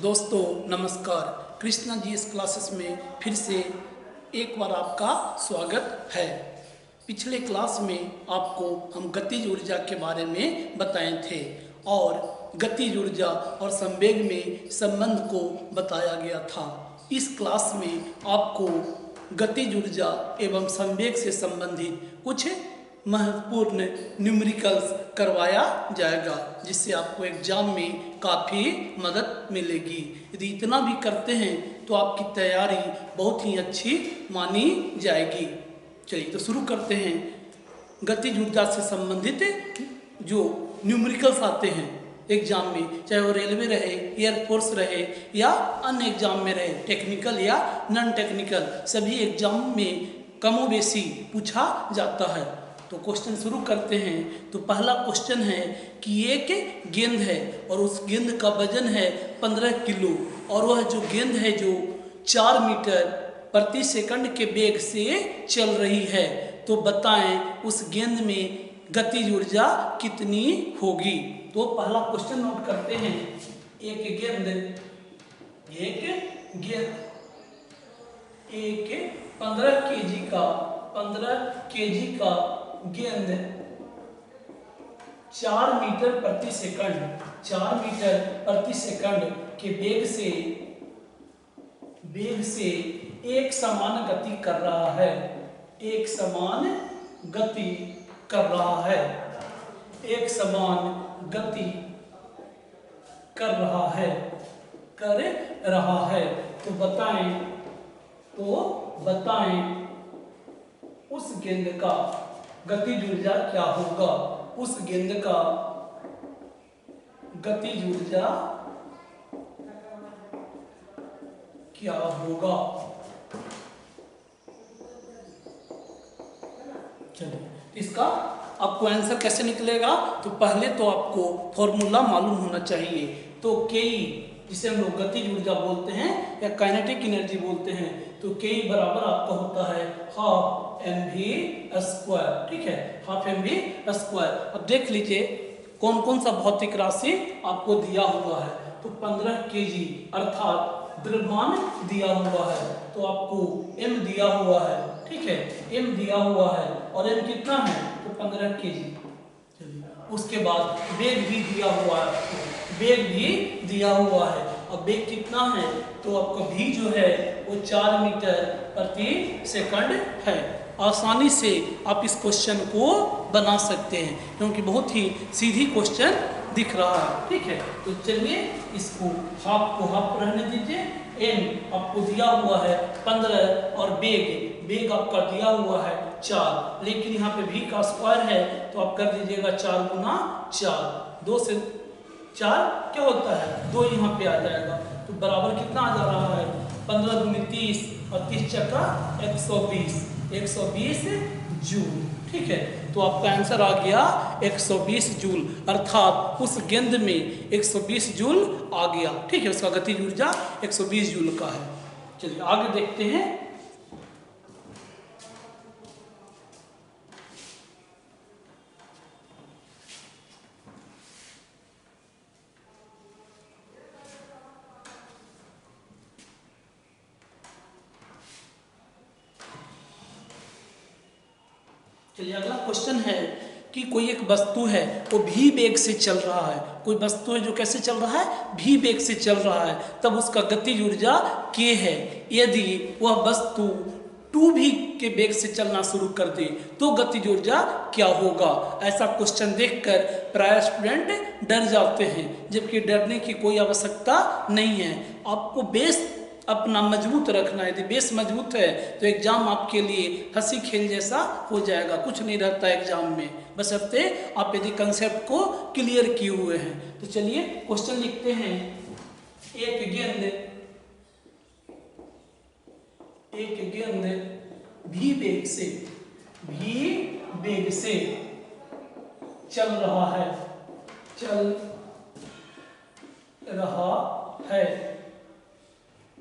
दोस्तों नमस्कार। कृष्णा जी इस क्लासेस में फिर से एक बार आपका स्वागत है। पिछले क्लास में आपको हम गतिज ऊर्जा के बारे में बताए थे और गतिज ऊर्जा और संवेग में संबंध को बताया गया था। इस क्लास में आपको गतिज ऊर्जा एवं संवेग से संबंधित कुछ महत्वपूर्ण न्यूमेरिकल्स करवाया जाएगा, जिससे आपको एग्जाम में काफ़ी मदद मिलेगी। यदि इतना भी करते हैं तो आपकी तैयारी बहुत ही अच्छी मानी जाएगी। चलिए तो शुरू करते हैं। गतिज ऊर्जा से संबंधित जो न्यूमेरिकल्स आते हैं एग्जाम में, चाहे वो रेलवे रहे, एयरफोर्स रहे या अन्य एग्जाम में रहे, टेक्निकल या नॉन टेक्निकल, सभी एग्जाम में कमोबेशी पूछा जाता है। तो क्वेश्चन शुरू करते हैं। तो पहला क्वेश्चन है कि एक गेंद है और उस गेंद का वजन है 15 किलो और वह जो गेंद है जो 4 मीटर प्रति सेकंड के वेग से चल रही है, तो बताएं उस गेंद में गतिज ऊर्जा कितनी होगी। तो पहला क्वेश्चन नोट करते हैं। एक गेंद 15 केजी का गेंद 4 मीटर प्रति सेकंड के वेग से एक समान गति कर रहा है। एक समान गति कर रहा है। तो बताएं उस गेंद का गतिज ऊर्जा क्या होगा। उस गेंद का गतिज ऊर्जा क्या होगा। चलिए, इसका आपको आंसर कैसे निकलेगा। तो पहले तो आपको फॉर्मूला मालूम होना चाहिए। तो केई, जिसे हम लोग गतिज ऊर्जा बोलते हैं या काइनेटिक एनर्जी बोलते हैं, तो केई बराबर आपका होता है हाफ mv²। ठीक है, हाफ mv²। अब देख लीजिए कौन कौन सा भौतिक राशि आपको दिया हुआ है। तो 15 केजी अर्थात द्रव्यमान दिया हुआ है, तो आपको m दिया हुआ है। ठीक है, m दिया हुआ है और m कितना है, तो 15 केजी। उसके बाद वेग भी दिया हुआ है। अब वेग कितना है, तो आपका v जो है वो 4 मीटर प्रति सेकंड है। आसानी से आप इस क्वेश्चन को बना सकते हैं क्योंकि बहुत ही सीधी क्वेश्चन दिख रहा है। ठीक है, तो चलिए इसको हाफ को हाफ रहने दीजिए। n आपको दिया हुआ है 15 और वेग आपका दिया हुआ है 4, लेकिन यहाँ पे v का स्क्वायर है तो आप कर दीजिएगा 4 गुना 4। 2 से 4 क्या होता है, 2 यहाँ पे आ जाएगा। तो बराबर कितना आ जा रहा है, 15 दूनी 30 और 30 चक्का 120 जूल। ठीक है, तो आपका आंसर आ गया 120 जूल, अर्थात उस गेंद में 120 जूल आ गया। ठीक है, उसका गतिज ऊर्जा 120 जूल का है। चलिए आगे देखते हैं। चलिए अगला क्वेश्चन है कि कोई एक वस्तु है वो v वेग से चल रहा है। कोई वस्तु है जो कैसे चल रहा है, v वेग से चल रहा है, तब उसका गतिज ऊर्जा k है। यदि वह वस्तु 2v के वेग से चलना शुरू कर दे तो गतिज ऊर्जा क्या होगा। ऐसा क्वेश्चन देखकर प्राय स्टूडेंट डर जाते हैं, जबकि डरने की कोई आवश्यकता नहीं है। आपको बेस अपना मजबूत रखना है। यदि बेस मजबूत है तो एग्जाम आपके लिए हंसी खेल जैसा हो जाएगा। कुछ नहीं रहता एग्जाम में, बशर्ते आप यदि कंसेप्ट को क्लियर किए हुए हैं। तो चलिए क्वेश्चन लिखते हैं। एक गेंद v वेग से चल रहा है।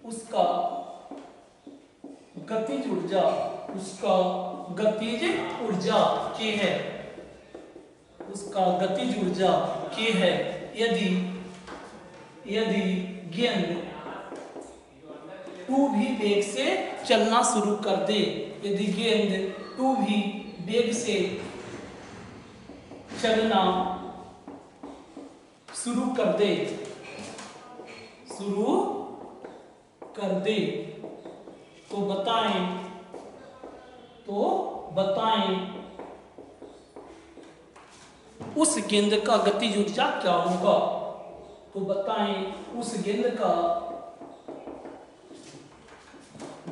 उसका गतिज ऊर्जा k है। उसका गतिज ऊर्जा k है। यदि गेंद 2v वेग से चलना शुरू कर दे, यदि गेंद 2v वेग से चलना शुरू कर दे तो बताएं उस गेंद का गतिज ऊर्जा क्या होगा। तो बताएं उस गेंद का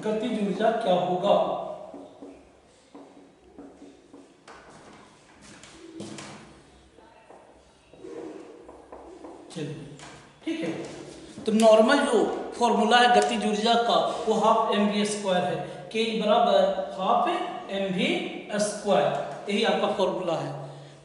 गतिज ऊर्जा क्या होगा। चलिए ठीक है, तो नॉर्मल जो फॉर्मूला है गतिज ऊर्जा का वो हाफ mv² है, k बराबर हाफ mv², यही आपका फॉर्मूला है।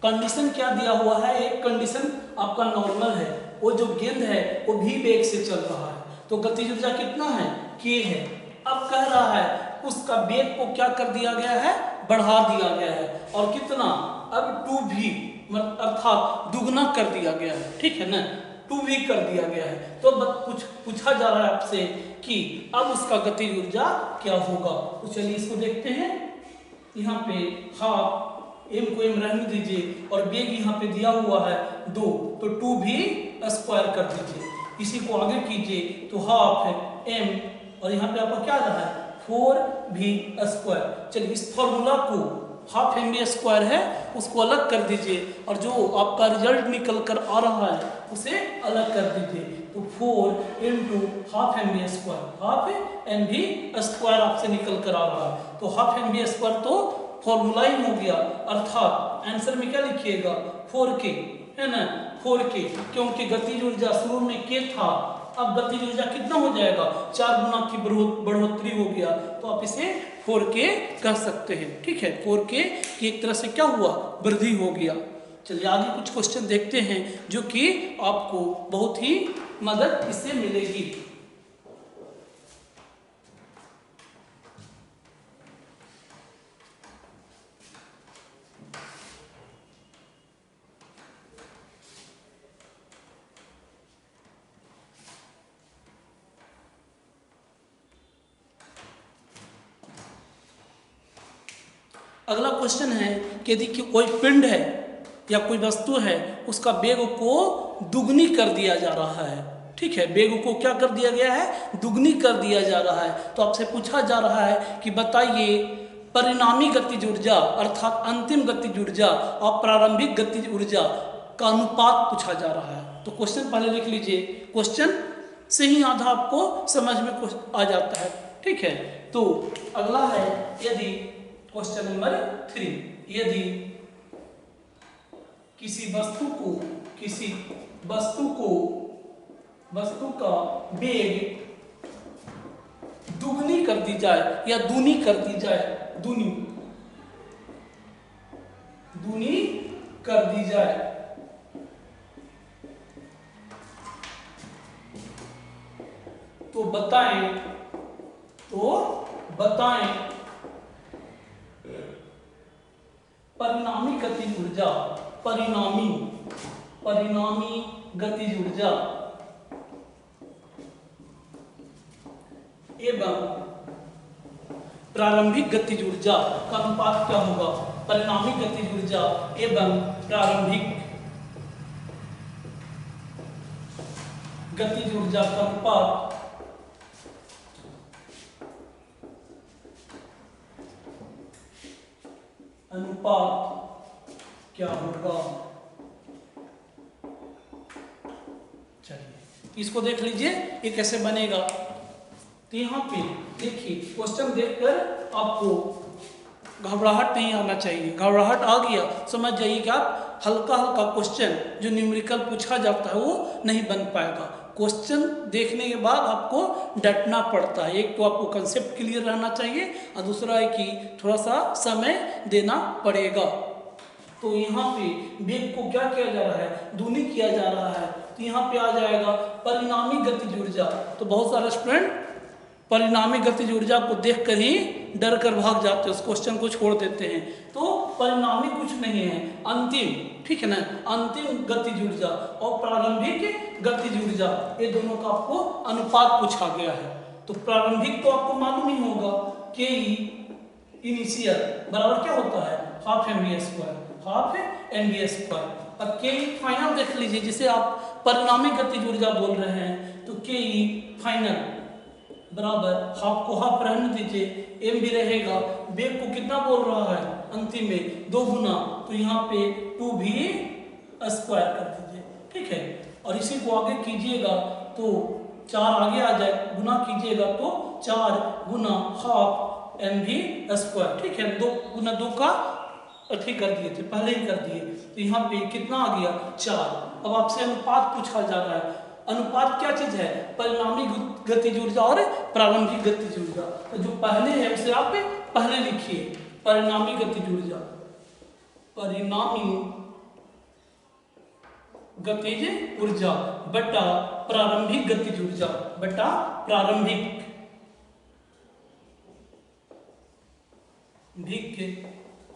कंडीशन क्या दिया हुआ है, एक कंडीशन आपका नॉर्मल है, वो जो गेंद है वो भी वेग से चल रहा है, तो गतिज ऊर्जा कितना है, k है। अब कह रहा है उसका वेग को क्या कर दिया गया है, बढ़ा दिया गया है, और कितना, अब 2v अर्थात दुगना कर दिया गया है, ठीक है ना, 2v कर दिया गया है। तो कुछ पूछा जा रहा है आपसे कि अब उसका गतिज ऊर्जा क्या होगा। तो चलिए इसको देखते हैं। यहाँ पे हाफ m को m रहने दीजिए और वेग यहाँ पे दिया हुआ है 2, तो 2v² कर दीजिए। इसी को आगे कीजिए तो हाफ है m और यहाँ पे आपका क्या आ रहा है 4v²। चलिए इस फॉर्मूला को हाफ mv² है उसको अलग कर दीजिए और जो आपका रिजल्ट निकल कर आ रहा है उसे अलग कर दीजिए। तो 4 into half mv², half mv² आपसे निकल कर आ रहा है, तो हाफ mv² तो फॉर्मूला ही हो गया, अर्थात आंसर में क्या लिखिएगा 4k, है ना, 4k, क्योंकि गतिज ऊर्जा शुरू में k था, अब गतिज ऊर्जा कितना हो जाएगा, 4 गुना की बढ़ोतरी हो गया, तो आप इसे 4k कह सकते हैं, ठीक है। 4k की एक तरह से क्या हुआ, वृद्धि हो गया। चलिए आगे कुछ क्वेश्चन देखते हैं जो कि आपको बहुत ही मदद इससे मिलेगी। अगला क्वेश्चन है कि यदि कोई पिंड है या कोई वस्तु है उसका वेग को दुगनी कर दिया जा रहा है, ठीक है, वेग को क्या कर दिया गया है, दुगनी कर दिया जा रहा है। तो आपसे पूछा जा रहा है कि बताइए परिणामी गतिज ऊर्जा अर्थात अंतिम गतिज ऊर्जा और प्रारंभिक गतिज ऊर्जा का अनुपात पूछा जा रहा है। तो क्वेश्चन पहले लिख लीजिए, क्वेश्चन से ही आधा आपको समझ में आ जाता है, ठीक है। तो अगला है यदि क्वेश्चन नंबर 3, यदि किसी वस्तु का वेग दुगनी कर दी जाए या दूनी कर दी जाए, दूनी कर दी जाए, तो बताएं परिणामी गतिज ऊर्जा, परिणामी गतिज ऊर्जा एवं प्रारंभिक गतिज ऊर्जा का अनुपात क्या होगा। परिणामी गतिज ऊर्जा एवं प्रारंभिक गतिज ऊर्जा का अनुपात क्या होगा। चलिए इसको देख लीजिए ये कैसे बनेगा। तो यहाँ पे देखिए क्वेश्चन देखकर आपको घबराहट नहीं आना चाहिए, घबराहट आ गया समझ जाइए कि आप हल्का हल्का क्वेश्चन जो न्यूमेरिकल पूछा जाता है वो नहीं बन पाएगा। क्वेश्चन देखने के बाद आपको डटना पड़ता है, एक तो आपको कंसेप्ट क्लियर रहना चाहिए और दूसरा है कि थोड़ा सा समय देना पड़ेगा। तो यहाँ पे वेग को क्या किया जा रहा है, दूनी किया जा रहा है, तो यहाँ पे आ जाएगा परिणामी गतिज ऊर्जा। तो बहुत सारे स्टूडेंट परिणामी गतिज ऊर्जा को देखकर ही डर कर भाग जाते हैं, उस क्वेश्चन को छोड़ देते हैं। तो परिणामी कुछ नहीं है, अंतिम, ठीक है ना, अंतिम गतिज ऊर्जा और प्रारंभिक गतिज ऊर्जा, ये दोनों का आपको अनुपात पूछा गया है। तो प्रारंभिक तो आपको मालूम ही होगा, के इनिशियल बराबर क्या होता है, half M V square, half M V square. अब के फाइनल देख लीजिए, जिसे आप परिणामी गतिज ऊर्जा बोल रहे हैं, तो के फाइनल बराबर हाफ को हाफ रहने दीजिए, एम भी रहेगा, वेग को कितना बोल रहा है अंतिम में 2 गुना, तो यहाँ पे 2 भी स्क्वायर कर दीजिए, ठीक है। और इसी को आगे कीजिएगा तो 4 आगे आ जाए, गुना कीजिएगा तो 4 गुना हाफ एम भी स्क्वायर, ठीक है। 2 गुना 2 का ठीक कर दिए थे, पहले ही कर दिए, तो यहाँ पे कितना आ गया 4। अब आपसे अनुपात पूछा जा रहा है। अनुपात क्या चीज है, परिणामी गतिज ऊर्जा और प्रारंभिक गतिज ऊर्जा। तो जो पहले है उसे आप पहले लिखिए, परिणामी गतिज ऊर्जा, परिणामी गतिज ऊर्जा बटा प्रारंभिक गतिज ऊर्जा बटा प्रारंभिक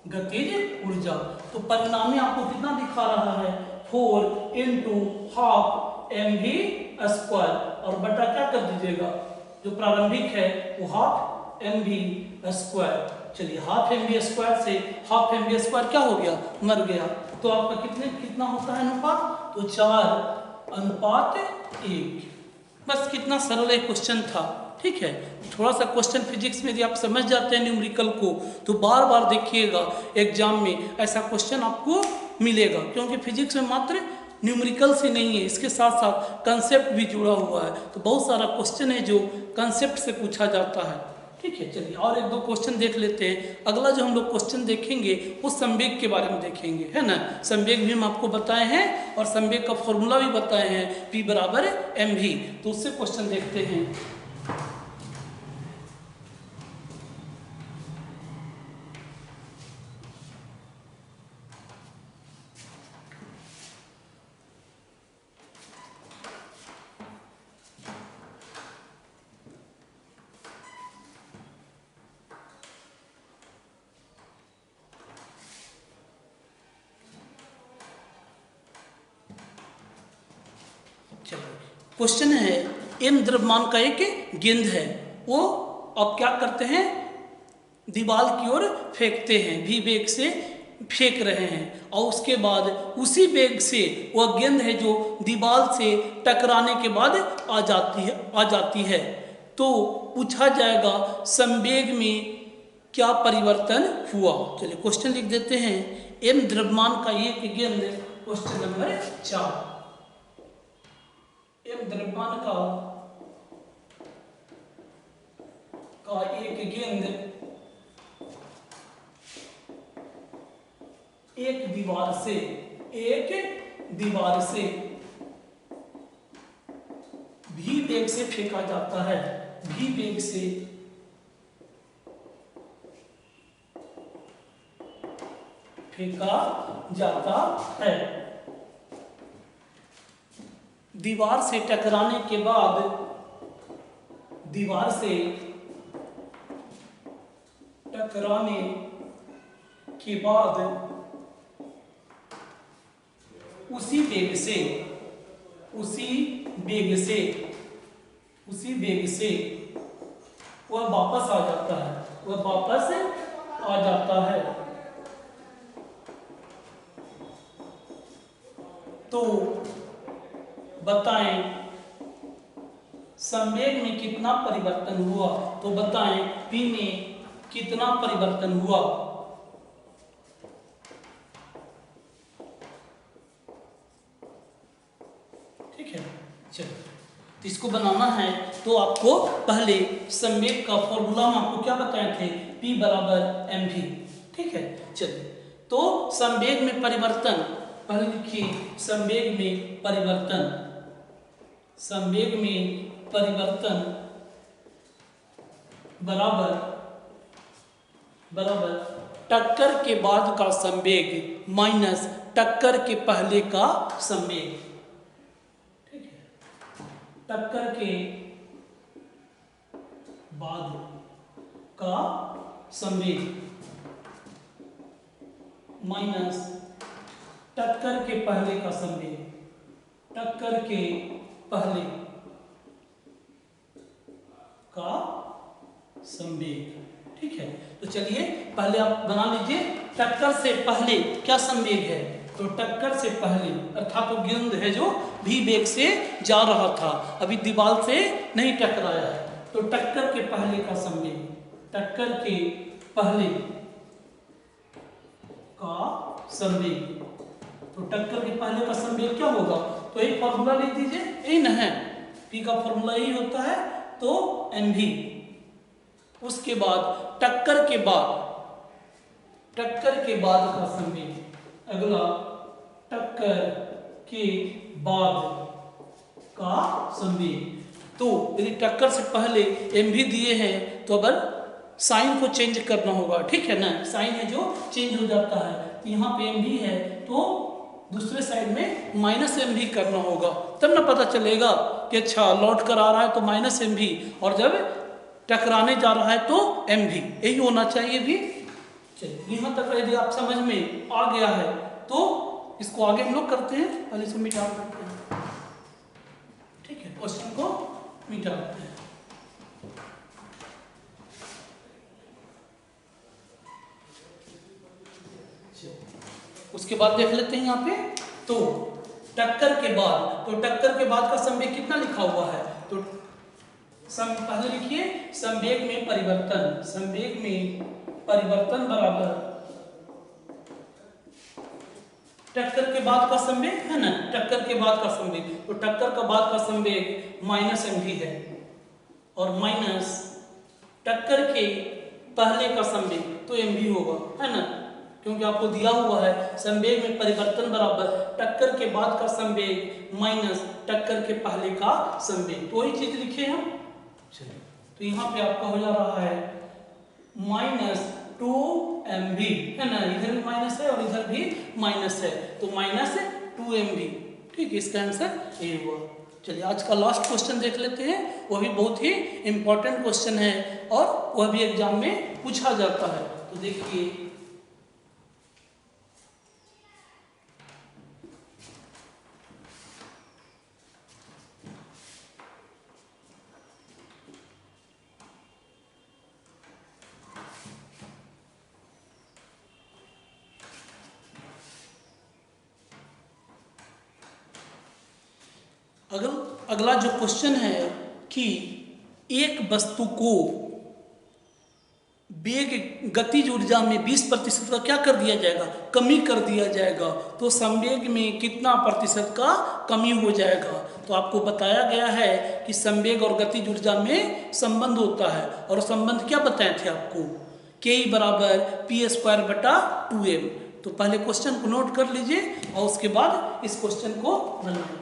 गतिज ऊर्जा। तो परिणामी आपको कितना दिखा रहा है, 4 into half M V square, और बटा क्या कर दीजिएगा, जो प्रारंभिक है वो हाफ एम वी स्क्वायर। चलिए हाफ एम वी स्क्वायर से हाफ एम वी स्क्वायर क्या हो गया, मर गया। तो आपका कितना होता है अनुपात, तो 4:1। बस कितना सरल एक क्वेश्चन था, ठीक है। थोड़ा सा क्वेश्चन फिजिक्स में यदि आप समझ जाते हैं न्यूमेरिकल को, तो बार बार देखिएगा एग्जाम में ऐसा क्वेश्चन आपको मिलेगा, क्योंकि फिजिक्स में मात्र न्यूमेरिकल से नहीं है, इसके साथ साथ कंसेप्ट भी जुड़ा हुआ है। तो बहुत सारा क्वेश्चन है जो कंसेप्ट से पूछा जाता है, ठीक है। चलिए और 1-2 क्वेश्चन देख लेते हैं। अगला जो हम लोग क्वेश्चन देखेंगे वो संवेग के बारे में देखेंगे, है ना। संवेग भी हम आपको बताए हैं और संवेग का फॉर्मूला भी बताए हैं, P बराबर mv। तो उससे क्वेश्चन देखते हैं। क्वेश्चन है, m द्रव्यमान का एक गेंद है, वो अब क्या करते हैं, दीवार की ओर फेंकते हैं, v वेग से फेंक रहे हैं, और उसके बाद उसी वेग से वह गेंद है जो दीवार से टकराने के बाद आ जाती है। तो पूछा जाएगा संवेग में क्या परिवर्तन हुआ। चलिए क्वेश्चन लिख देते हैं, m द्रव्यमान का एक गेंद, क्वेश्चन नंबर 4, m द्रव्यमान का एक गेंद एक दीवार से भी वेग से फेंका जाता है, भी वेग से फेंका जाता है। दीवार से टकराने के बाद उसी वेग से वह वापस आ जाता है, तो बताएं संवेग में कितना परिवर्तन हुआ। तो बताएं P में कितना परिवर्तन हुआ। ठीक है, चलिए तो इसको बनाना है तो आपको पहले संवेग का फॉर्मूला हम आपको क्या बताए थे, P बराबर mv। ठीक है, चलिए तो संवेग में परिवर्तन पहले लिखिए, संवेग में परिवर्तन बराबर टक्कर के बाद का संवेग माइनस टक्कर के पहले का संवेग। ठीक है, टक्कर के बाद का संवेग माइनस टक्कर के पहले का संवेग, टक्कर के पहले का संवेग। ठीक है, तो चलिए पहले आप बना लीजिए टक्कर से पहले क्या संवेग है। तो टक्कर से पहले अर्थात वो गेंद है जो भी वेग से जा रहा था, अभी दीवार से नहीं टकराया है, तो टक्कर के पहले का संवेग, टक्कर के पहले का संवेग। तो टक्कर के पहले का संवेग क्या होगा, तो एक फॉर्मूला लिख दीजिए, यही ना है, P का फॉर्मूला यही होता है, तो mv। उसके बाद टक्कर के बाद का संवेग, अगला टक्कर के बाद का संवेग। तो यदि टक्कर से पहले mv दिए हैं तो अब साइन को चेंज करना होगा, ठीक है ना, साइन है जो चेंज हो जाता है। तो यहाँ पे mv है तो दूसरे साइड में माइनस mv करना होगा, तब ना पता चलेगा कि अच्छा लौट कर आ रहा है तो माइनस mv, और जब टकराने जा रहा है तो mv, यही होना चाहिए भी। चलिए यहाँ तक यदि आप समझ में आ गया है तो इसको आगे हम लोग करते हैं, पहले से मिटा देते हैं। ठीक है, क्वेश्चन को मिटा देते हैं। उसके बाद देख लेते हैं यहाँ पे, तो टक्कर के बाद का संवेग कितना लिखा हुआ है, तो पहले लिखिए संवेग में परिवर्तन बराबर टक्कर के बाद का संवेग है ना, टक्कर के बाद का संवेग, तो टक्कर का बाद का संवेग माइनस mv है, और माइनस टक्कर के पहले का संवेग तो mv होगा, है ना, क्योंकि आपको दिया हुआ है संवेग में परिवर्तन बराबर टक्कर के बाद का संवेग माइनस टक्कर के पहले का संवेग, तो वही चीज लिखे हम। चलिए, तो यहाँ पे आपका हो जा रहा है माइनस 2mv, है ना, इधर भी माइनस है और इधर भी माइनस है, तो माइनस 2mv। ठीक है, इसका आंसर ये हुआ। चलिए आज का लास्ट क्वेश्चन देख लेते हैं, वह भी बहुत ही इंपॉर्टेंट क्वेश्चन है और वह भी एग्जाम में पूछा जाता है। तो देखिए, अगला जो क्वेश्चन है कि एक वस्तु को वेग गतिज ऊर्जा में 20% का क्या कर दिया जाएगा, कमी कर दिया जाएगा, तो संवेग में कितना प्रतिशत का कमी हो जाएगा। तो आपको बताया गया है कि संवेग और गतिज ऊर्जा में संबंध होता है, और संबंध क्या बताए थे आपको, k बराबर p²/2m। तो पहले क्वेश्चन को नोट कर लीजिए और उसके बाद इस क्वेश्चन को बनाएं।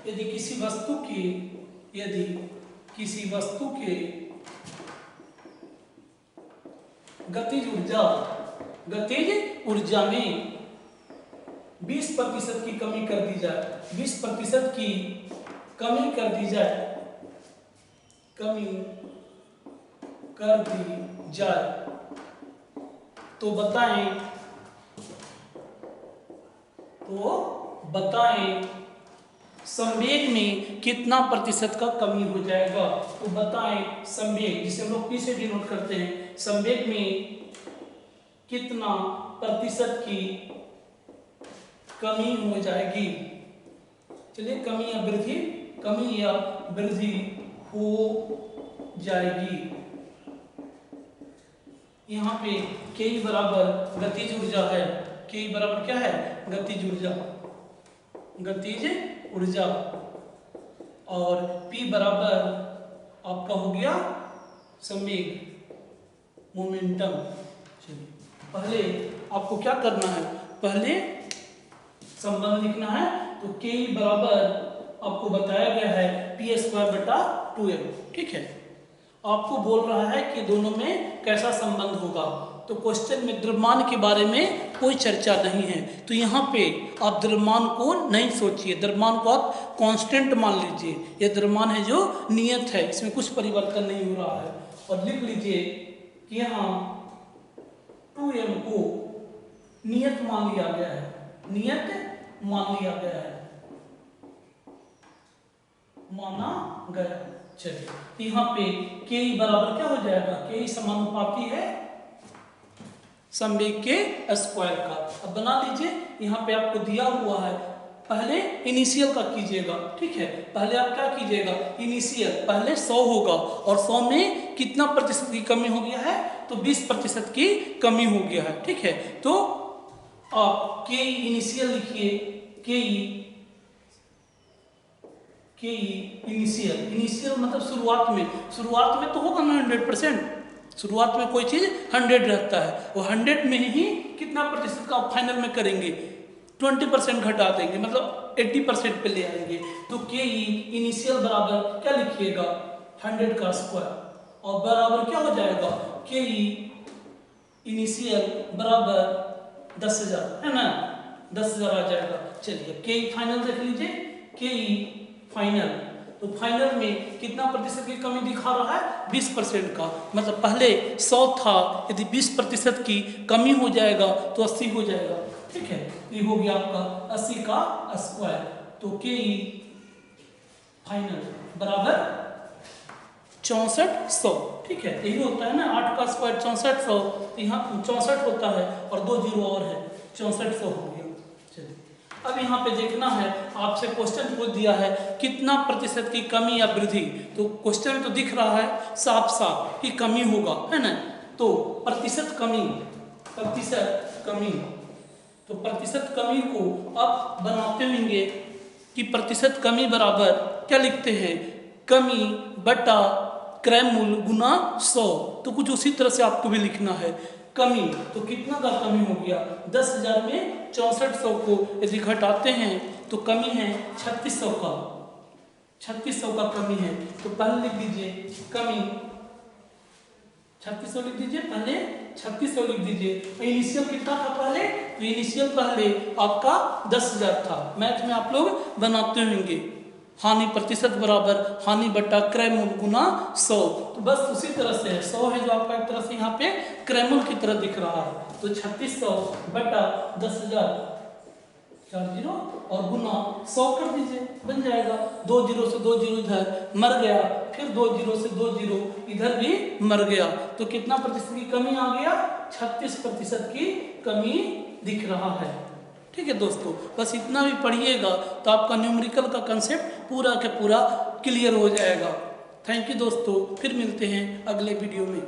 यदि किसी वस्तु के गतिज ऊर्जा में 20% की कमी कर दी जाए, 20% की कमी कर दी जाए, तो बताएं संवेग में कितना प्रतिशत का कमी हो जाएगा। तो बताएं संवेग, जिसे हम लोग P से डिनोट करते हैं, संवेग में कितना प्रतिशत की कमी हो जाएगी। चलिए, कमी या वृद्धि हो जाएगी। यहाँ पे k बराबर गतिज ऊर्जा है, k बराबर क्या है, गतिज ऊर्जा, और P बराबर आपका हो गया संवेग, मोमेंटम। चलिए, पहले आपको क्या करना है, पहले संबंध लिखना है। तो k बराबर आपको बताया गया है p²/2m। ठीक है, आपको बोल रहा है कि दोनों में कैसा संबंध होगा, तो क्वेश्चन में द्रव्यमान के बारे में कोई चर्चा नहीं है। तो यहाँ पे आप द्रव्यमान को नहीं सोचिए, द्रव्यमान को आप कांस्टेंट मान लीजिए। ये द्रव्यमान है जो नियत है, इसमें कुछ परिवर्तन नहीं हो रहा है। और लिख लीजिए कि यहाँ 2m को नियत मान लिया गया है, नियत मान लिया गया है, माना गया। चलिए यहाँ पे के बराबर क्या हो जाएगा, के समानुपाती है संवेग के स्क्वायर का। अब बना लीजिए, यहाँ पे आपको दिया हुआ है, पहले इनिशियल का कीजिएगा, ठीक है। पहले आप क्या कीजिएगा, इनिशियल पहले 100 होगा और 100 में कितना प्रतिशत की कमी हो गया है, तो 20% की कमी हो गया है, ठीक है। तो आप के इनिशियल लिखिए, के इनिशियल, इनिशियल मतलब शुरुआत में तो होगा ना 100%, शुरुआत में कोई चीज 100 रहता है, वो 100 में ही कितना प्रतिशत का आप फाइनल में करेंगे, 20% घटा देंगे, मतलब 80% पे ले आएंगे। तो के इनिशियल बराबर क्या लिखिएगा, 100 का स्क्वायर, और बराबर क्या हो जाएगा, के इनिशियल बराबर 10,000 है ना, 10,000 आ जाएगा। चलिए के फाइनल देख लीजिए, के फाइनल, तो फाइनल में कितना प्रतिशत की कमी दिखा रहा है, 20% का, मतलब पहले 100 था, यदि 20% की कमी हो जाएगा तो 80 हो जाएगा, ठीक है। ये हो गया आपका 80 का स्क्वायर। तो के फाइनल बराबर 6400, ठीक है। यही होता है ना, 8 का स्क्वायर 6400, यहाँ 64 होता है और 2 जीरो और है, 6400 हो गया। चलिए अब यहाँ पे देखना है, आपसे क्वेश्चन पूछ दिया है कितना प्रतिशत की कमी या वृद्धि, तो क्वेश्चन में तो दिख रहा है साफ साफ कि कमी होगा, है ना। तो प्रतिशत कमी, तो प्रतिशत कमी को आप बनाते होंगे कि प्रतिशत कमी बराबर क्या लिखते हैं, कमी बटा क्रय मूल गुना 100। तो कुछ उसी तरह से आपको भी लिखना है, कमी तो कितना का कमी हो गया, 10,000 में 6400 को यदि घटाते हैं तो कमी है 3600 का, 3600 का कमी है। तो पहले लिख दीजिए कमी 3600 लिख दीजिए, पहले 3600 लिख दीजिए। इनिशियल कितना था पहले, तो इनिशियल पहले आपका 10,000 था। मैथ में आप लोग बनाते होंगे, हानि प्रतिशत बराबर हानि बटा क्रय मूल गुना 100। तो बस उसी तरह से है, 100 है जो आपका एक तरह से यहाँ पे क्रय मूल की तरह दिख रहा है। तो 3600 बटा 10,000 4 जीरो और गुना 100 कर दीजिए, बन जाएगा। 2 जीरो से 2 जीरो इधर मर गया, फिर 2 जीरो से 2 जीरो इधर भी मर गया, तो कितना प्रतिशत की कमी आ गया, 36% की कमी दिख रहा है। ठीक है दोस्तों, बस इतना भी पढ़िएगा तो आपका न्यूमेरिकल का कंसेप्ट पूरा के पूरा क्लियर हो जाएगा। थैंक यू दोस्तों, फिर मिलते हैं अगले वीडियो में।